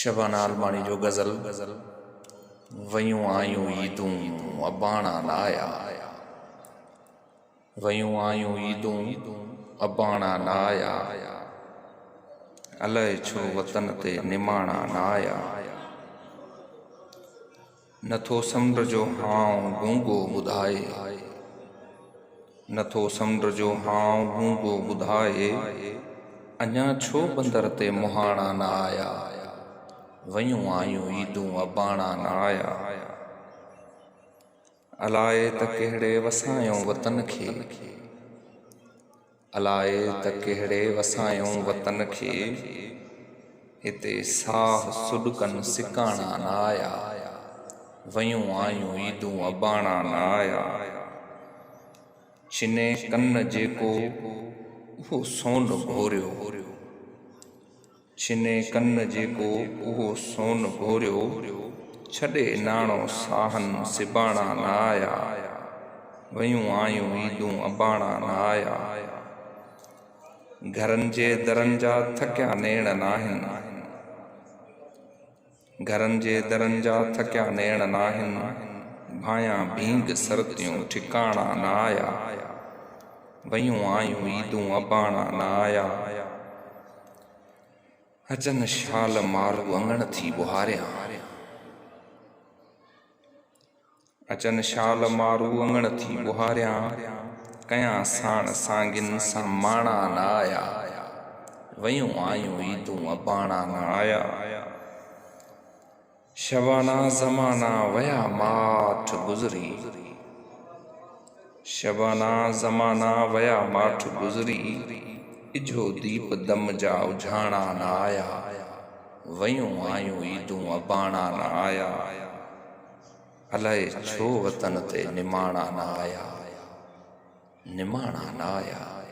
शबाना अलमानी जो गज़ल वयूं आयूं ईदूं अबाणा न आया। वयूं आयूं ईदूं अबाणा न आया। अलाए छो वतन ते निमाणा न आया। नथो समुंड जो हाव गूंगो ॿुधाए। नथो समुंड जो हाव गूंगो ॿुधाए। अञा छो बंदर ते मुहाणा न आया। वयूं आयूं ईदूं अबाणा न आया। अलाए त कहिड़े वसायूं वतन खे। अलाए त कहिड़े वसायूं वतन खे। हिते साह सुॾकनि सिकाणा न आया। वयूं आयूं ईदूं अबाणा न आया। छिने कन जेको उहो सोन घोरियो। छिने कन जेको उहो सोन घोरियो। छॾे नाणो साहन सिबाणा न आया। वयूं आयूं ईदूं अबाणा न आया। घरनि जे दरनि जा थकिया नेण नाहिनि। घरनि जे दरनि जा थकिया नेण नाहिनि। भायां भींग सरतियूं ठिकाणा न आया। वयूं आयूं ईदूं अबाणा न आया। अचनि शाल मारू अंगण थी ॿुहारियां। अचनि शाल मारू अंगण थी ॿुहारियां। कयां साण सांगिन सां माणा न आया। वयूं आयूं ईदूं अबाणा न आया। शबाना ज़माना वया माठ गुज़री। शबाना ज़माना वया माठ गुज़री। इझो दीप दम जा उझाणा न आया। वयूं आयूं ईदूं अबाणा न आया। अलाए छो वतन ते निमाणा न आया। निमाणा न आया।